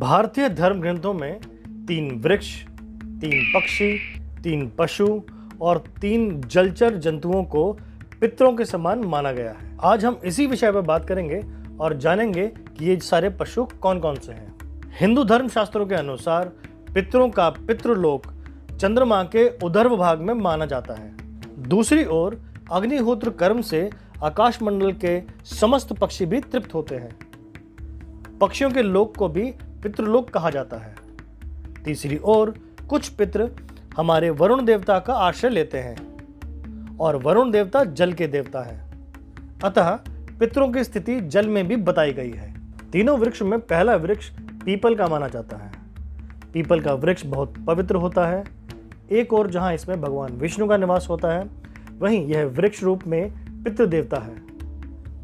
भारतीय धर्म ग्रंथों में 3 वृक्ष, 3 पक्षी, 3 पशु और 3 जलचर जंतुओं को पितरों के समान माना गया है। आज हम इसी विषय पर बात करेंगे और जानेंगे कि ये सारे पशु कौन कौन से हैं। हिंदू धर्म शास्त्रों के अनुसार पितरों का पितृलोक चंद्रमा के ऊर्ध्व भाग में माना जाता है। दूसरी ओर अग्निहोत्र कर्म से आकाशमंडल के समस्त पक्षी भी तृप्त होते हैं। पक्षियों के लोक को भी पितृलोक कहा जाता है। तीसरी ओर कुछ पितृ हमारे वरुण देवता का आश्रय लेते हैं और वरुण देवता जल के देवता हैं। अतः पितरों की स्थिति जल में भी बताई गई है। तीनों वृक्ष में पहला वृक्ष पीपल का माना जाता है। पीपल का वृक्ष बहुत पवित्र होता है। एक और जहां इसमें भगवान विष्णु का निवास होता है, वहीं यह वृक्ष रूप में पितृ देवता है।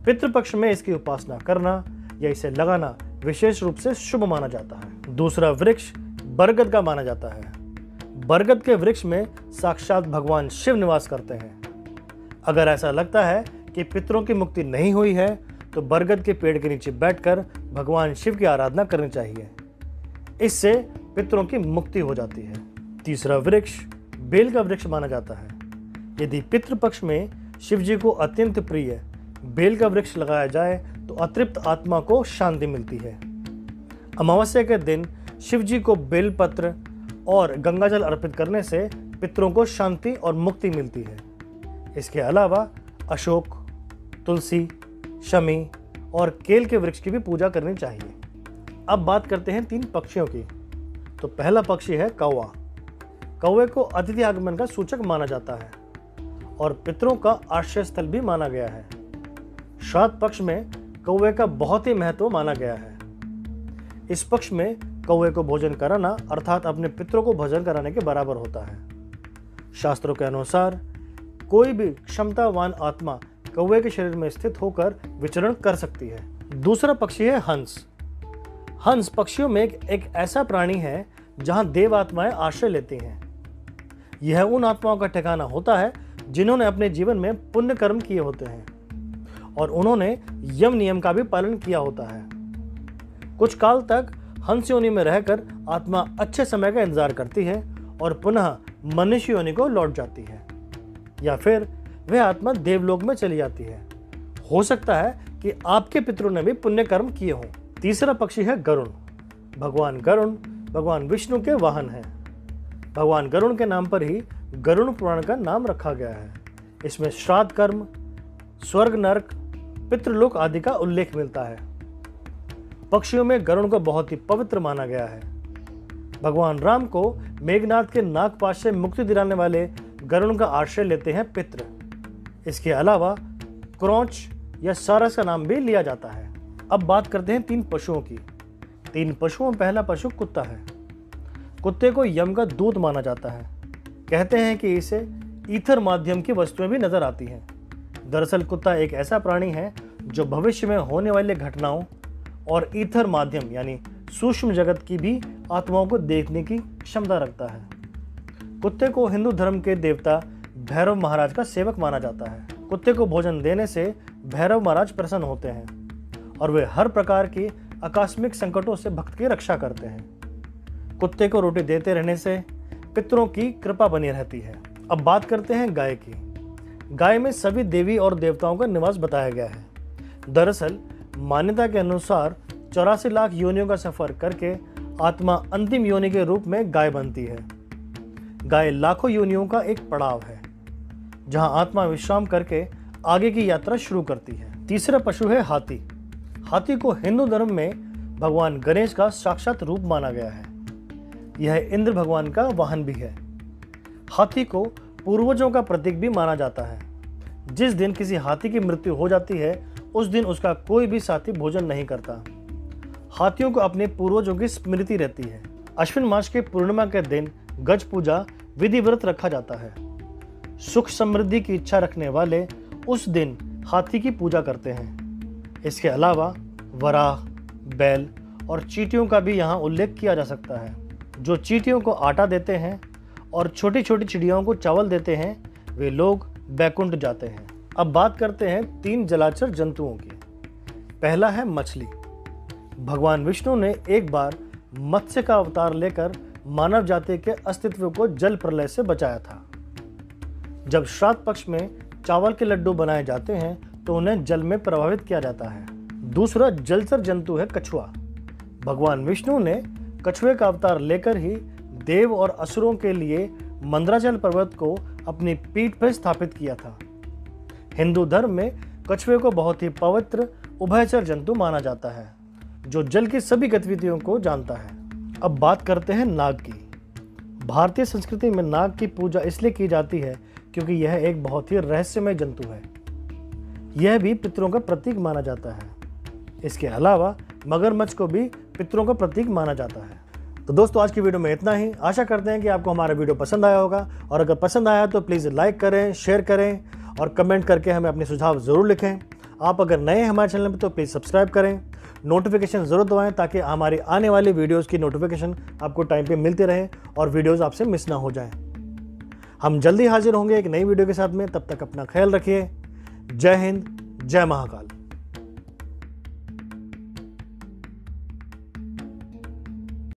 पितृपक्ष में इसकी उपासना करना या इसे लगाना विशेष रूप से शुभ माना जाता है। दूसरा वृक्ष बरगद का माना जाता है। बरगद के वृक्ष में साक्षात भगवान शिव निवास करते हैं। अगर ऐसा लगता है कि पितरों की मुक्ति नहीं हुई है तो बरगद के पेड़ के नीचे बैठकर भगवान शिव की आराधना करनी चाहिए। इससे पितरों की मुक्ति हो जाती है। तीसरा वृक्ष बेल का वृक्ष माना जाता है। यदि पितृपक्ष में शिव जी को अत्यंत प्रिय बेल का वृक्ष लगाया जाए तो अतृप्त आत्मा को शांति मिलती है। अमावस्या के दिन शिव जी को बेलपत्र और गंगाजल अर्पित करने से पितरों को शांति और मुक्ति मिलती है। इसके अलावा अशोक, तुलसी, शमी और केल के वृक्ष की भी पूजा करनी चाहिए। अब बात करते हैं 3 पक्षियों की। तो पहला पक्षी है कौवा। कौवे को अतिथि आगमन का सूचक माना जाता है और पितरों का आश्रय स्थल भी माना गया है। श्राद्ध पक्ष में कौवे का बहुत ही महत्व माना गया है। इस पक्ष में कौवे को भोजन कराना अर्थात अपने पितरों को भोजन कराने के बराबर होता है। शास्त्रों के अनुसार कोई भी क्षमतावान आत्मा कौवे के शरीर में स्थित होकर विचरण कर सकती है। दूसरा पक्षी है हंस। हंस पक्षियों में एक ऐसा प्राणी है जहां देव आत्माएं आश्रय लेती हैं। यह उन आत्माओं का ठिकाना होता है जिन्होंने अपने जीवन में पुण्य कर्म किए होते हैं और उन्होंने यम नियम का भी पालन किया होता है। कुछ काल तक हंस योनि में रहकर आत्मा अच्छे समय का इंतजार करती है और पुनः मनुष्य योनि को लौट जाती है, या फिर वह आत्मा देवलोक में चली जाती है। हो सकता है कि आपके पितरों ने भी पुण्य कर्म किए हों। तीसरा पक्षी है गरुण। भगवान गरुण भगवान विष्णु के वाहन हैं। भगवान गरुण के नाम पर ही गरुण पुराण का नाम रखा गया है। इसमें श्राद्ध कर्म, स्वर्ग, नरक, पितृलोक आदि का उल्लेख मिलता है। पक्षियों में गरुण को बहुत ही पवित्र माना गया है। भगवान राम को मेघनाथ के नागपाश से मुक्ति दिलाने वाले गरुण का आश्रय लेते हैं पितृ। इसके अलावा क्रौंच या सारस का नाम भी लिया जाता है। अब बात करते हैं 3 पशुओं की। 3 पशुओं में पहला पशु कुत्ता है। कुत्ते को यम का दूत माना जाता है। कहते हैं कि इसे ईथर माध्यम की वस्तुएं भी नजर आती हैं। दरअसल कुत्ता एक ऐसा प्राणी है जो भविष्य में होने वाली घटनाओं और ईथर माध्यम यानी सूक्ष्म जगत की भी आत्माओं को देखने की क्षमता रखता है। कुत्ते को हिंदू धर्म के देवता भैरव महाराज का सेवक माना जाता है। कुत्ते को भोजन देने से भैरव महाराज प्रसन्न होते हैं और वे हर प्रकार की आकस्मिक संकटों से भक्त की रक्षा करते हैं। कुत्ते को रोटी देते रहने से पितरों की कृपा बनी रहती है। अब बात करते हैं गाय की। गाय में सभी देवी और देवताओं का निवास बताया गया है। दरअसल मान्यता के अनुसार 84 लाख योनियों का सफर करके आत्मा अंतिम योनि के रूप में गाय बनती है। गाय लाखों योनियों का एक पड़ाव है जहां आत्मा विश्राम करके आगे की यात्रा शुरू करती है। तीसरा पशु है हाथी। हाथी को हिंदू धर्म में भगवान गणेश का साक्षात रूप माना गया है। यह इंद्र भगवान का वाहन भी है। हाथी को पूर्वजों का प्रतीक भी माना जाता है। जिस दिन किसी हाथी की मृत्यु हो जाती है उस दिन उसका कोई भी साथी भोजन नहीं करता। हाथियों को अपने पूर्वजों की स्मृति रहती है। अश्विन मास के पूर्णिमा के दिन गज पूजा विधि व्रत रखा जाता है। सुख समृद्धि की इच्छा रखने वाले उस दिन हाथी की पूजा करते हैं। इसके अलावा वराह, बैल और चींटियों का भी यहाँ उल्लेख किया जा सकता है। जो चींटियों को आटा देते हैं और छोटी छोटी चिड़ियाओं को चावल देते हैं वे लोग बैकुंठ जाते हैं। अब बात करते हैं 3 जलाचर जंतुओं की। पहला है मछली। भगवान विष्णु ने एक बार मत्स्य का अवतार लेकर मानव जाति के अस्तित्व को जल प्रलय से बचाया था। जब श्राद्ध पक्ष में चावल के लड्डू बनाए जाते हैं तो उन्हें जल में प्रभावित किया जाता है। दूसरा जलचर जंतु है कछुआ। भगवान विष्णु ने कछुए का अवतार लेकर ही देव और असुरों के लिए मंदराचल पर्वत को अपनी पीठ पर स्थापित किया था। हिंदू धर्म में कछुए को बहुत ही पवित्र उभयचर जंतु माना जाता है, जो जल की सभी गतिविधियों को जानता है। अब बात करते हैं नाग की। भारतीय संस्कृति में नाग की पूजा इसलिए की जाती है क्योंकि यह एक बहुत ही रहस्यमय जंतु है। यह भी पितरों का प्रतीक माना जाता है। इसके अलावा मगरमच्छ को भी पितरों का प्रतीक माना जाता है। तो दोस्तों, आज की वीडियो में इतना ही। आशा करते हैं कि आपको हमारा वीडियो पसंद आया होगा, और अगर पसंद आया तो प्लीज़ लाइक करें, शेयर करें और कमेंट करके हमें अपने सुझाव ज़रूर लिखें। आप अगर नए हैं हमारे चैनल में तो प्लीज़ सब्सक्राइब करें, नोटिफिकेशन ज़रूर दबाएं ताकि हमारी आने वाली वीडियोज़ की नोटिफिकेशन आपको टाइम पे मिलती रहे और वीडियोज़ आपसे मिस ना हो जाएं। हम जल्दी हाजिर होंगे एक नई वीडियो के साथ में। तब तक अपना ख्याल रखिए। जय हिंद, जय महाकाल।